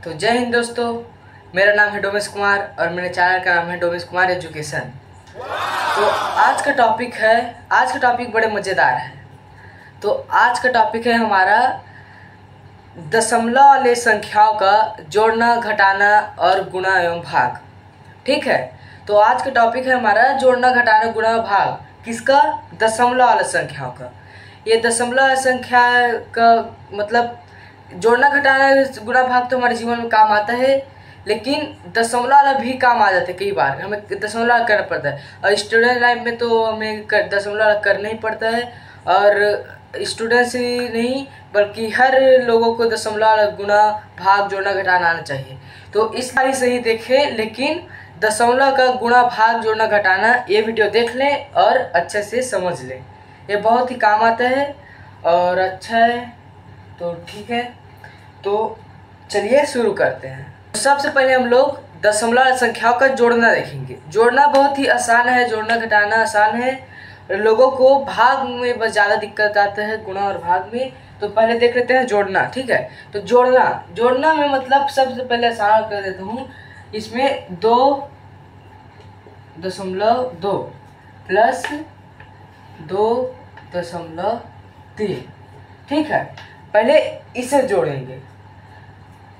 तो जय हिंद दोस्तों, मेरा नाम है डोमेश कुमार और मेरे चैनल का नाम है डोमेश कुमार एजुकेशन। तो आज का टॉपिक बड़े मज़ेदार है। तो आज का टॉपिक है हमारा दशमलव वाले संख्याओं का जोड़ना, घटाना और गुणा एवं भाग। ठीक है, तो आज का टॉपिक है हमारा जोड़ना, घटाना, गुणा भाग। किसका? दशमलव वाले संख्याओं का। ये दशमलव वाली संख्या का मतलब जोड़ना, घटाना, गुणा भाग तो हमारे जीवन में काम आता है, लेकिन दशमलव वाला भी काम आ जाता है। कई बार हमें दशमलव वाला करना पड़ता है और स्टूडेंट लाइफ में तो हमें दशमलव वाला करना ही पड़ता है। और स्टूडेंट्स ही नहीं बल्कि हर लोगों को दशमलव वाला गुणा, भाग, जोड़ना, घटाना आना चाहिए। तो इस बार से ही देखें, लेकिन दशमलव का गुणा, भाग, जोड़ना, घटाना ये वीडियो देख लें और अच्छे से समझ लें। ये बहुत ही काम आता है और अच्छा है। तो ठीक है, तो चलिए शुरू करते हैं। सबसे पहले हम लोग दशमलव संख्याओं का जोड़ना देखेंगे। जोड़ना बहुत ही आसान है, जोड़ना घटाना आसान है। लोगों को भाग में बस ज़्यादा दिक्कत आता है, गुणा और भाग में। तो पहले देख लेते हैं जोड़ना। ठीक है, तो जोड़ना में मतलब सबसे पहले आसान कर देता हूँ। इसमें 2.2 प्लस 2.3। ठीक है, पहले इसे जोड़ेंगे।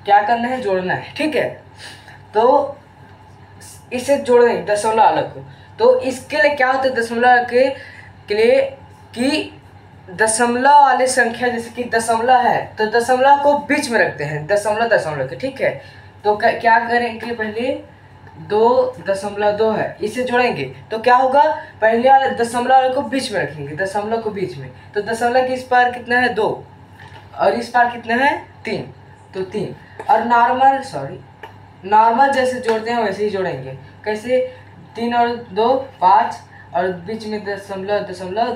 क्या करना है? जोड़ना है। ठीक है, तो इसे जोड़ेंगे दशमलव अलग को। तो इसके लिए क्या होता है दशमलव के लिए कि दशमलव वाली संख्या जैसे कि दशमलव है तो दशमलव को बीच में रखते हैं, दशमलव के। ठीक है, तो क्या करेंगे? पहले 2.2 है, इसे जोड़ेंगे तो क्या होगा? पहले वाले दशमलव वाले को बीच में रखेंगे, दशमलव को बीच में। तो दशमलव के इस पार कितना है? 2 और इस पार कितना है? 3। तो 3 और नॉर्मल जैसे जोड़ते हैं वैसे ही जोड़ेंगे। कैसे? 3 और 2 5 और बीच में दशमलव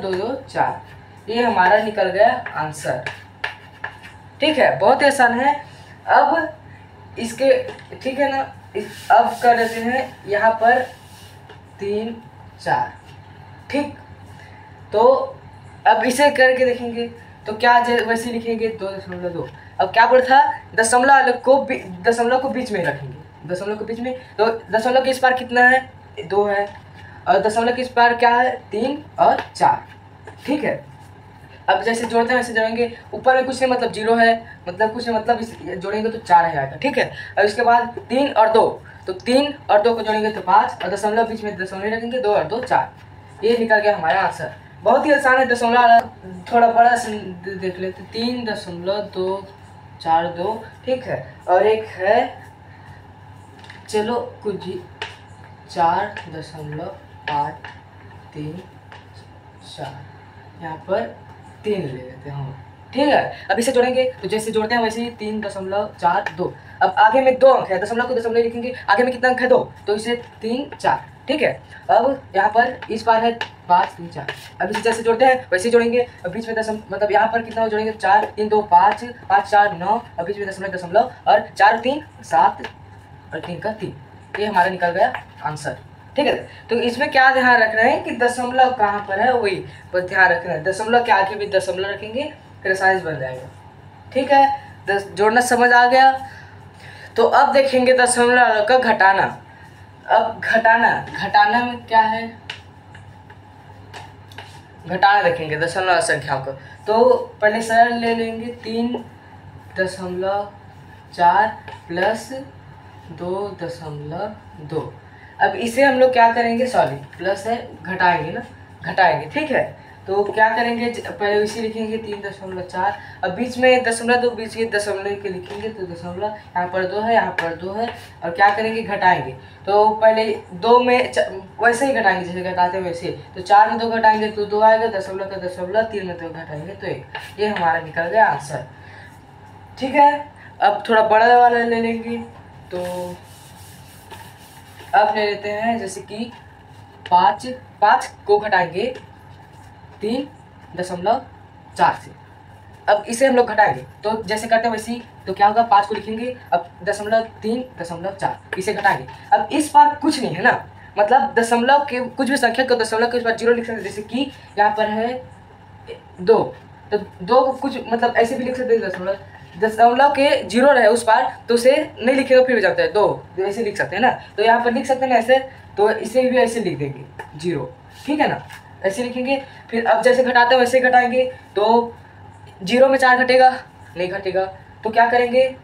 224। ये हमारा निकल गया आंसर। ठीक है, बहुत ही आसान है। अब इसके ठीक है ना, अब कर देते हैं यहाँ पर 3 4। ठीक, तो अब इसे करके देखेंगे तो क्या वैसे लिखेंगे 2.2। अब क्या बोला था? दशमलव को बीच में रखेंगे, दशमलव को बीच में। तो दशमलव के इस पार कितना है? 2 है और दशमलव के इस पार क्या है? 3 और 4। ठीक है, अब जैसे जोड़ते हैं वैसे जोड़ेंगे। ऊपर में कुछ नहीं मतलब 0 है, मतलब कुछ नहीं मतलब जोड़ेंगे तो 4 है आएगा। ठीक है, और इसके बाद 3 और 2, तो 3 और 2 को जोड़ेंगे तो 5 और दशमलव बीच में दशमलव रखेंगे, 2 और 2 4। ये निकल गया हमारा आंसर। बहुत ही आसान है। दशमलव थोड़ा बड़ा देख लेते, 3.242। ठीक है, और एक है चलो कुछ ही 4.834। यहाँ पर 3 ले लेते हैं हम। ठीक है, अब इसे जोड़ेंगे तो जैसे जोड़ते हैं वैसे ही 3.42। अब आगे में 2 अंक है, दशमलव को दशमलव लिखेंगे। आगे में कितना अंक है? 2, तो इसे 3 4। ठीक है, अब यहाँ पर इस बार है 5 3 4। अब इसे जैसे जोड़ते हैं वैसे ही जोड़ेंगे। अब बीच में मतलब यहाँ पर कितना जोड़ेंगे? 4 3 2 5 5 4 9 और बीच में दशमलव और 4 3 7 और 3 का 3। ये हमारा निकल गया आंसर। ठीक है, तो इसमें क्या ध्यान रखना है कि दशमलव कहाँ पर है वही बस ध्यान रखना है। दशमलव के आगे भी दशमलव रखेंगे, फिर साइज बन जाएगा। ठीक है, जोड़ना समझ आ गया। तो अब देखेंगे दशमलव का घटाना। अब घटाना में क्या है? घटाना देखेंगे दशमलव संख्याओं को। तो पहले सरल ले लेंगे, 3.4 प्लस 2.2। अब इसे हम लोग क्या करेंगे? प्लस है, घटाएंगे। ठीक है, तो क्या करेंगे? पहले इसी लिखेंगे 3.4। अब बीच में दशमलव, तो बीच के दशमलव के लिखेंगे तो दशमलव यहाँ पर 2 है, यहाँ पर 2 है। और क्या करेंगे? घटाएंगे। तो पहले 2 में वैसे ही घटाएंगे जैसे घटाते हैं वैसे। तो 4 में 2 घटाएंगे तो 2 आएगा, दशमलव का दशमलव, 3 में 2 घटाएंगे तो 1। ये हमारा निकल गया आंसर। ठीक है, अब थोड़ा बड़ा वाला ले लेंगे। तो अब ले लेते हैं जैसे कि 5 को घटाएंगे 3.4 से। अब इसे हम लोग घटाएंगे तो जैसे करते हैं वैसे ही। तो क्या होगा? 5 को लिखेंगे, अब 3.4 इसे घटाएंगे। अब इस बार कुछ नहीं है ना, मतलब दशमलव के कुछ भी संख्या को दशमलव के इस बार 0 लिख सकते। जैसे कि यहाँ पर है 2, तो 2 को कुछ मतलब ऐसे भी लिख सकते हैं दशमलव दशमलव के जीरो रहे उस पार तो उसे नहीं लिखेगा, फिर भी जाता है 2, तो ऐसे लिख सकते हैं ना। तो यहाँ पर लिख सकते हैं ना ऐसे, तो इसे भी ऐसे लिख देंगे 0, ठीक है ना, ऐसे लिखेंगे। फिर अब जैसे घटाते हैं वैसे घटाएंगे, तो 0 में 4 घटेगा, नहीं घटेगा, तो क्या करेंगे,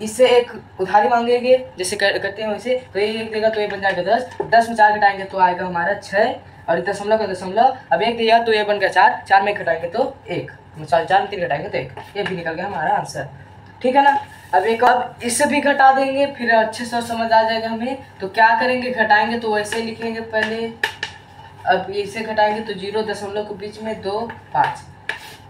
इससे एक उधारी मांगेंगे जैसे करते हैं वैसे, तो ये 1 देगा तो ये बन जाएगा 10, 10 में 4 घटाएंगे तो आएगा हमारा 6, और दशमलव का दशमलव, अब 1 दिया तो ये बन गया 4, 4 में घटाएंगे तो 1, 4 में 3 घटाएंगे तो 1, ये भी निकल गया हमारा आंसर, ठीक है ना। अब एक अब इससे भी घटा देंगे, फिर अच्छे से समझ आ जाएगा हमें। तो क्या करेंगे, घटाएंगे तो वैसे लिखेंगे पहले, अब इसे घटाएंगे तो 0 दशमलव के बीच में 2 5,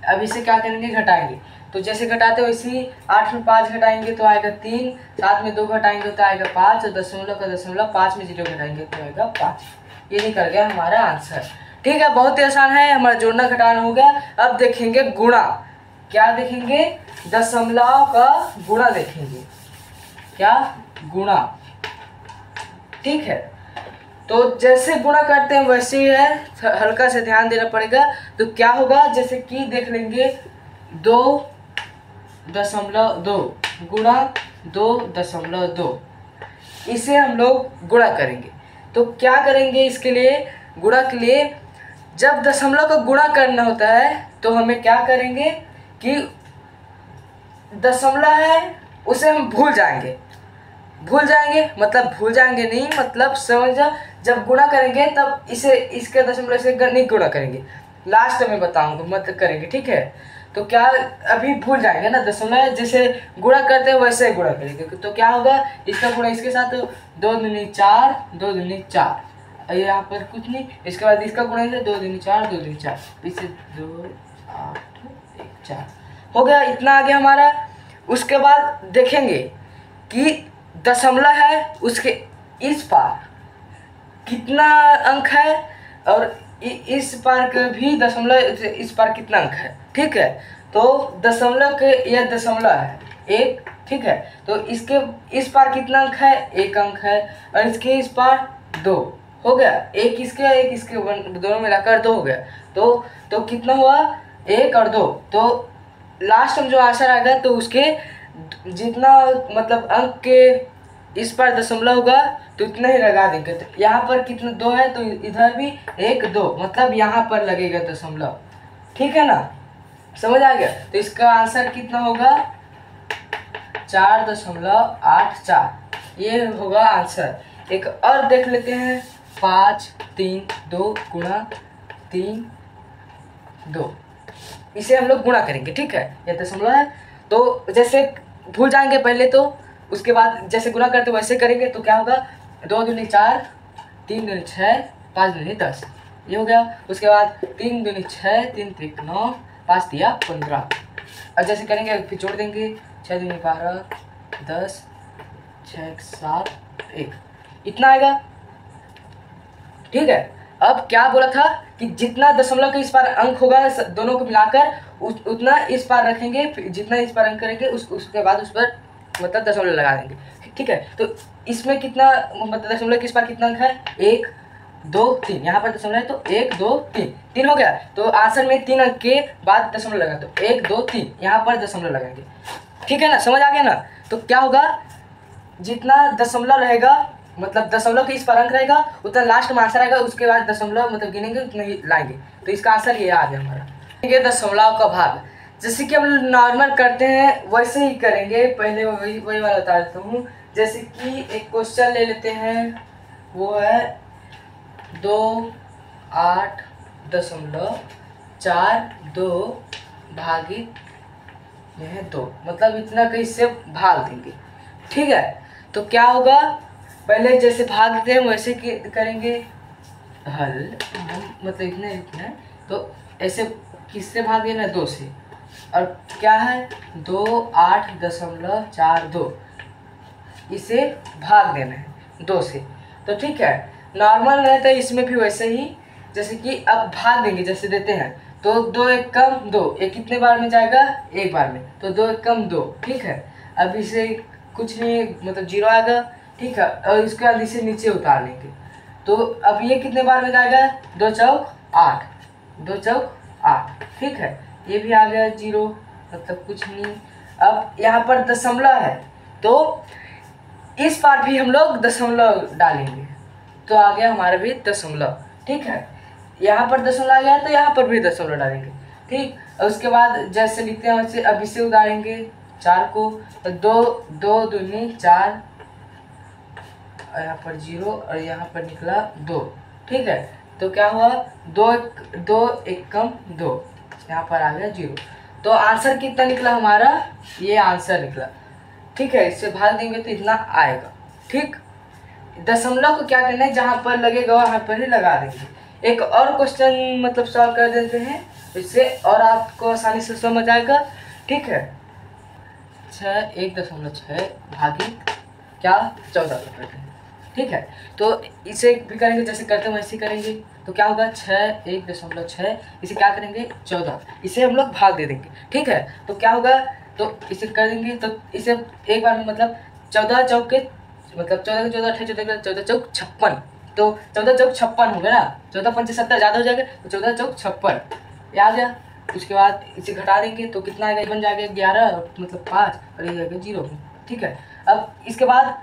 अब इसे क्या करेंगे, घटाएंगे, तो जैसे घटाते वैसे 8 में 5 घटाएंगे तो आएगा 3, 7 में 2 घटाएंगे तो आएगा 5, और दशमलव का दशमलव 5 में 0 घटाएंगे तो आएगा 5, ये निकल गया हमारा आंसर, ठीक है। बहुत ही आसान है, हमारा जोड़ना घटाना हो गया। अब देखेंगे गुणा, क्या देखेंगे, दशमलव का गुणा देखेंगे, क्या, गुणा, ठीक है। तो जैसे गुणा करते हैं वैसे ही है, हल्का से ध्यान देना पड़ेगा। तो क्या होगा, जैसे कि देख लेंगे 2.2 गुणा 2.2, इसे हम लोग गुणा करेंगे। तो क्या करेंगे, इसके लिए गुणा के लिए जब दशमलव का गुणा करना होता है तो हमें क्या करेंगे कि दशमलव है उसे हम भूल जाएंगे मतलब भूल जाएंगे नहीं, मतलब समझ, जब गुणा करेंगे तब इसे इसके दशमलव से नहीं गुणा करेंगे, लास्ट में बताऊंगा मत करेंगे, ठीक है। तो क्या अभी भूल जाएंगे ना, दशमलव जैसे गुणा करते हैं वैसे गुणा करेंगे। तो क्या होगा, इसका गुणा इसके साथ, 2 दूनी 4, 2 दूनी 4, यहाँ पर कुछ नहीं, इसके बाद इसका गुणा है 2 दूनी 4, 2 दूनी 4, इसे 2 8 1 4 हो गया, इतना आ गया हमारा। उसके बाद देखेंगे कि दशमलव है उसके इस पार कितना अंक है, और इस पार का भी दशमलव इस पार कितना अंक है, ठीक है। तो दशमलव के यह दशमलव है 1, ठीक है, तो इसके इस पार कितना अंक है, 1 अंक है, और इसके इस पार 2 हो गया, एक इसके दोनों मिलाकर 2 हो गया। तो कितना हुआ, 1 और 2, तो लास्ट में जो आंसर आएगा तो उसके जितना मतलब अंक के इस पर दशमलव होगा तो इतना ही लगा देंगे। तो यहाँ पर कितना 2 है तो इधर भी 1 2, मतलब यहाँ पर लगेगा दशमलव, ठीक है ना, समझ आ गया। तो इसका आंसर कितना होगा, 4.84, ये होगा आंसर। एक और देख लेते हैं, 5 3 2 गुणा 3 2, इसे हम लोग गुणा करेंगे, ठीक है, ये दशमलव है। तो जैसे भूल जाएंगे पहले, तो उसके बाद जैसे गुणा करते वैसे करेंगे। तो क्या होगा, 2 दूनी 4, 3 दूनी 6, 5 दूनी 10, ये हो गया। उसके बाद 3 दूनी 6, 3 त्रिक 9, 5 दिया 15, और जैसे करेंगे फिर जोड़ देंगे, 6 दूनी 12, 10, 6 7 1, इतना आएगा, ठीक है। अब क्या बोला था कि जितना दशमलव के इस पार अंक होगा दोनों को मिलाकर उतना इस पार रखेंगे, जितना इस पार अंक करेंगे उसके बाद उस पर मतलब दशमलव लगा देंगे, ठीक है। तो इसमें कितना मतलब दशमलव के इस पार कितना अंक है, 1 2 3, यहाँ पर दशमलव है तो 1 2 3 हो गया। तो आंसर में 3 अंक के बाद दशमलव लगा, तो 1 2 3 यहाँ पर दशमलव लगाएंगे, ठीक है ना, समझ आ गया ना। तो क्या होगा, जितना दशमलव रहेगा मतलब दशमलव के इस पर अंक रहेगा उतना लास्ट में आंसर आएगा, उसके बाद दशमलव मतलब गिनेंगे उतना ही लाएंगे। तो इसका आंसर ये आ गया हमारा, ठीक है। दशमलव का भाग जैसे कि हम नॉर्मल करते हैं वैसे ही करेंगे, पहले वही वाला बता देता हूँ। जैसे कि एक क्वेश्चन ले लेते हैं, वो है 2.8.42 भागित यह 2, मतलब इतना का इससे भाग देंगे, ठीक है। तो क्या होगा, पहले जैसे भाग देते हैं वैसे करेंगे हल, मतलब इतना तो ऐसे किससे भाग देना, 2 से, और क्या है 2.8.42, इसे भाग देना है 2 से। तो ठीक है, नॉर्मल रहता है इसमें भी वैसे ही, जैसे कि अब भाग देंगे जैसे देते हैं तो 2 1 कम 2, एक कितने बार में जाएगा, एक बार में, तो 2 1 कम 2, ठीक है। अब इसे कुछ नहीं मतलब 0 आएगा, ठीक है, और इसके बाद इसे नीचे उतार लेंगे। तो अब ये कितने बार में जाएगा, 2 चौक 8, 2 चौक 8, ठीक है, ये भी आ गया 0, मतलब कुछ नहीं। अब यहाँ पर दशमलव है तो इस पार भी हम लोग दशमलव डालेंगे, तो आ गया हमारा भी दशमलव। ठीक है, यहाँ पर दशमलव आ गया तो यहाँ पर भी दशमलव डालेंगे। ठीक, और उसके बाद जैसे लिखते हैं वैसे अब इसे उतारेंगे 4 को, तो 2 दूनी 4, और यहाँ पर 0 और यहाँ पर निकला 2। ठीक है, तो क्या हुआ 2 1 कम 2, यहाँ पर आ गया 0। तो आंसर कितना निकला हमारा, ये आंसर निकला। ठीक है, इससे भाग देंगे तो इतना आएगा। ठीक, दशमलव को क्या करना है, जहाँ पर लगेगा वहाँ पर ही लगा देंगे। एक और क्वेश्चन मतलब सॉल्व कर देते हैं, इससे और आपको आसानी से समझ आएगा। ठीक है, 1.6 भागित क्या 14 करते हैं। ठीक है, तो इसे भी करेंगे जैसे करते हैं वैसे करेंगे, तो क्या होगा 1.6, इसे क्या करेंगे 14, इसे हम लोग भाग दे देंगे। ठीक है, तो क्या होगा, तो इसे कर देंगे, तो इसे एक बार में मतलब 14 चौके मतलब 14 14 14 14 चौक 56, तो 14 चौक 56 हो गया ना, 14 पंचे 70 ज़्यादा हो जाएगा, तो 14 चौक 56 ये आ गया। उसके बाद इसे घटा देंगे तो कितना आएगा, बन जाएगा 11 मतलब 5 और ये जाएगा 0। ठीक है, अब इसके बाद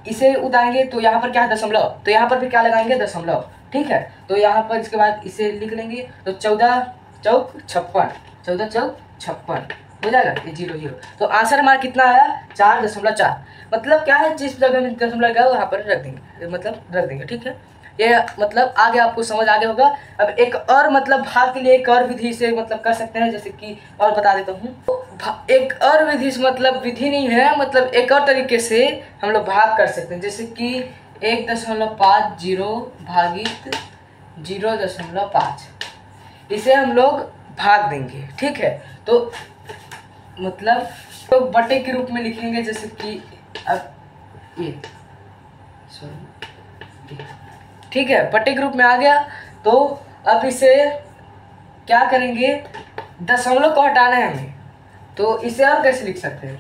इसे उतारेंगे तो यहाँ पर क्या है दशमलव, तो यहाँ पर भी क्या लगाएंगे दशमलव। ठीक है, तो यहाँ पर इसके बाद इसे लिख लेंगे, तो 14 चौक 56, 14 चौक 56 हो जाएगा, ये 0 0। तो आंसर हमारा कितना आया 4.4। मतलब क्या है, जिस जगह में दशमलव लगा वहाँ पर रख देंगे, मतलब रख देंगे। ठीक है, ये मतलब आगे आपको समझ आगे होगा। अब एक और मतलब भाग के लिए एक और विधि से मतलब कर सकते हैं, जैसे कि और बता देता हूँ। तो एक और विधि से मतलब विधि नहीं है, मतलब एक और तरीके से हम लोग भाग कर सकते हैं, जैसे कि 1.50 भागित 0.5, इसे हम लोग भाग देंगे। ठीक है, तो मतलब तो बटे के रूप में लिखेंगे, जैसे कि अब ये ठीक है बटे के रूप में आ गया। तो अब इसे क्या करेंगे, दशमलव को हटाना है हमें, तो इसे और कैसे लिख सकते हैं,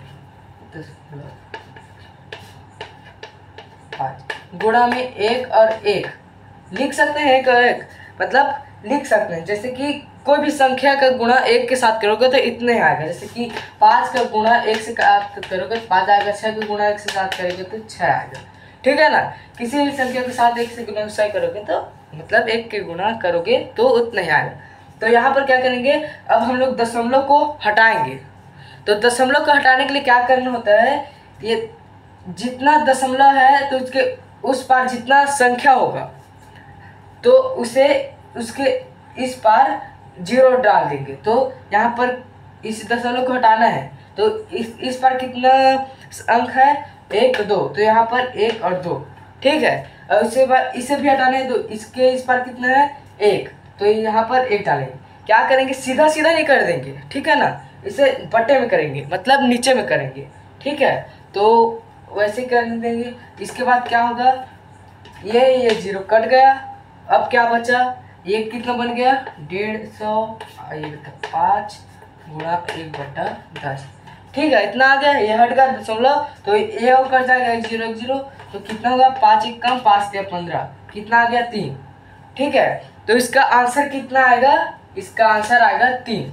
5 गुणा में 1 और 1 लिख सकते हैं, 1 और 1 मतलब लिख सकते हैं। जैसे कि कोई भी संख्या का गुणा 1 के साथ करोगे तो इतने आएगा, जैसे कि 5 का गुणा 1 से करोगे तो 5 आएगा, 6 का गुणा 1 से साथ करोगे तो 6 आएगा। ठीक है ना, किसी भी संख्या के साथ 1 से गुणा 6 करोगे तो मतलब 1 के गुणा करोगे तो उतना ही आएगा। तो यहाँ पर क्या करेंगे, अब हम लोग दशमलव को हटाएंगे। तो दशमलव को हटाने के लिए क्या करना होता है, ये जितना दशमलव है तो उसके उस पार जितना संख्या होगा तो उसे उसके इस पार 0 डाल देंगे। तो यहाँ पर इस दशमलव को हटाना है, तो इस पार कितना अंक है 1 2, तो यहाँ पर 1 और 2। ठीक है, और उसके बाद इसे भी हटाना है, तो इसके इस पार कितना है 1, तो यहाँ पर 1 डालेंगे। क्या करेंगे, सीधा सीधा नहीं कर देंगे, ठीक है ना, इसे बटे में करेंगे मतलब नीचे में करेंगे। ठीक है, तो वैसे कर देंगे। इसके बाद क्या होगा, ये 0 कट गया, अब क्या बचा, ये कितना बन गया 150 5 गुणा 1/10। ठीक है, इतना आ गया, ये हट गया दशमलव, तो ये और कट जाएगा 1 0 1 0, तो कितना होगा 5 1 कम 5 से 15, कितना आ गया 3। ठीक है, तो इसका आंसर कितना आएगा, इसका आंसर आएगा 3।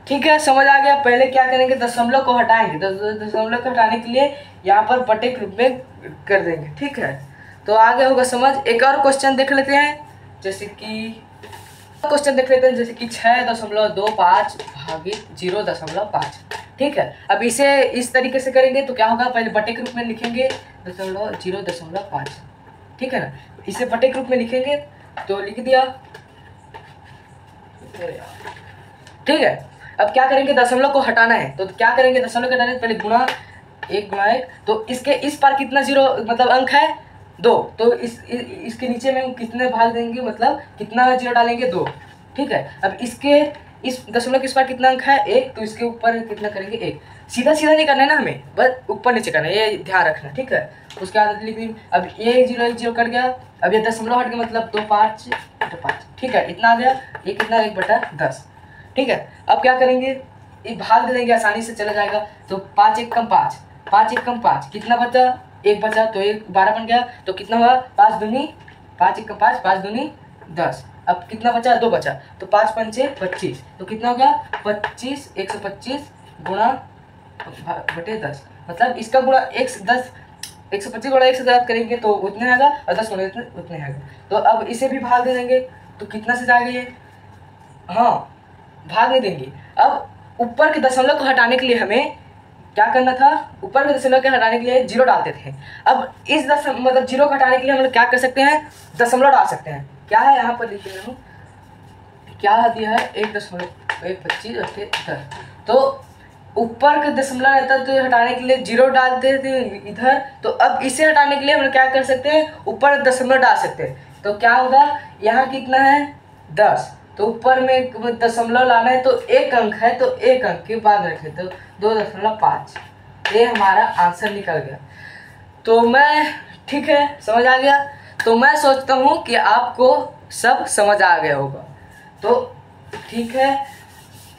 ठीक है, समझ आ गया। पहले क्या करेंगे, दशमलव को हटाएंगे, दशमलव को हटाने के लिए यहाँ पर बटे के रूप में कर देंगे। ठीक है, तो आगे होगा समझ। एक और क्वेश्चन देख लेते हैं, जैसे कि 6.25 भागित 0.5। ठीक है, अब इसे इस तरीके से करेंगे तो क्या होगा, पहले बटे के रूप में लिखेंगे 0.5। ठीक है ना, इसे बटे के रूप में लिखेंगे तो लिख दिया। ठीक है, अब क्या करेंगे, दशमलव को हटाना है, तो क्या करेंगे, दशमलव को हटाने से पहले गुणा 1 गुणा 1, तो इसके इस पार कितना 0 मतलब अंक है 2, तो इसके नीचे में कितने भाग देंगे, मतलब कितना 0 डालेंगे 2। ठीक है, अब इसके इस दशमलव के इस पार कितना अंक है 1, तो इसके ऊपर कितना करेंगे 1। सीधा सीधा नहीं करना है ना हमें, बस ऊपर नीचे करना है, ये ध्यान रखना। ठीक है, उसके बाद लिख दी। अब ये 1 0 कट गया, अब ये दशमलव हट गया, मतलब 2 5 5। ठीक है, इतना आ गया, ये कितना 1/10। ठीक है, अब क्या करेंगे, ये भाग दे देंगे, आसानी से चला जाएगा। तो 5 1 कम 5, 5 1 कम 5, कितना बचा 1 बचा, तो 1 12 बन गया, तो कितना हुआ 5 दूनी 5 1 कम 5 5 दूनी 10। अब कितना बचा 2 बचा, तो 5 पंचे 25, तो कितना हो गया 25 125 गुणा बटे 10, मतलब इसका गुणा 125 गुणा 1 से याद करेंगे तो उतने आएगा, और 10 गुणा उतने आएगा। तो अब इसे भी भाग दे देंगे तो कितना से जाएगा ये, हाँ भाग नहीं देंगे। अब ऊपर के दशमलव को हटाने के लिए हमें क्या करना था, ऊपर के दशमलव के हटाने के लिए 0 डालते थे। अब इस मतलब 0 को हटाने के लिए हम लोग क्या कर सकते हैं, दशमलव डाल सकते हैं। क्या है यहाँ पर लिख रहा हूँ, क्या दिया है 1.125 बटे 10। तो ऊपर का दशमलव रहता है तो हटाने के लिए 0 डालते थे इधर, तो अब इसे हटाने के लिए हम लोग क्या कर सकते हैं, ऊपर दशमलव डाल सकते हैं। तो क्या होगा, यहाँ कितना है 10, तो ऊपर में दशमलव लाना है तो एक अंक है, तो एक अंक के बाद रखे तो 2.5, ये हमारा आंसर निकल गया। तो मैं ठीक है समझ आ गया। तो मैं सोचता हूँ कि आपको सब समझ आ गया होगा। तो ठीक है,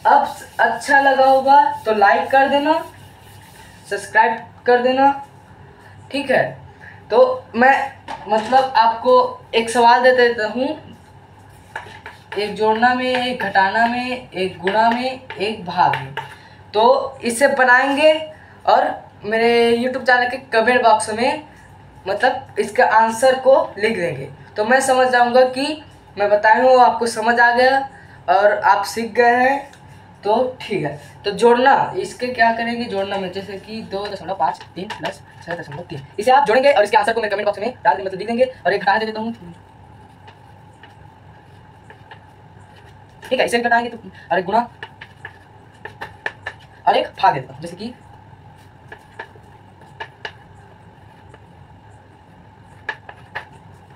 अब अच्छा लगा होगा तो लाइक कर देना, सब्सक्राइब कर देना, ठीक है। तो मैं मतलब आपको एक सवाल दे देता हूँ, एक जोड़ना में, एक घटाना में, एक गुणा में, एक भाग में। तो इसे बनाएंगे और मेरे YouTube चैनल के कमेंट बॉक्स में मतलब इसका आंसर को लिख देंगे, तो मैं समझ जाऊंगा कि मैं बताया हूँ आपको समझ आ गया और आप सीख गए हैं। तो ठीक है, तो जोड़ना इसके क्या करेंगे, जोड़ना में जैसे कि 2.53 प्लस 6.3, इसे आप जोड़ेंगे और इसके आंसर को मैं कमेंट बॉक्स में डाल देंगे, मतलब लिख देंगे। और एक घटाना दे देता हूँ, ठीक है, इसे घटाएंगे तो, और एक गुणा और एक भाग देता हूँ, जैसे कि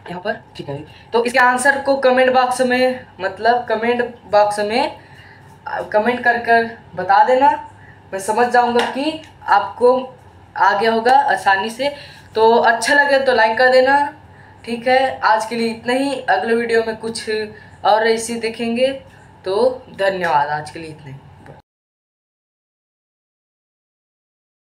यहाँ पर, ठीक है। तो इसके आंसर को कमेंट बॉक्स में मतलब कमेंट कर कर बता देना, मैं समझ जाऊंगा कि आपको आ गया होगा आसानी से। तो अच्छा लगे तो लाइक कर देना, ठीक है। आज के लिए इतना ही, अगले वीडियो में कुछ और ऐसी देखेंगे। तो धन्यवाद, आज के लिए इतना ही।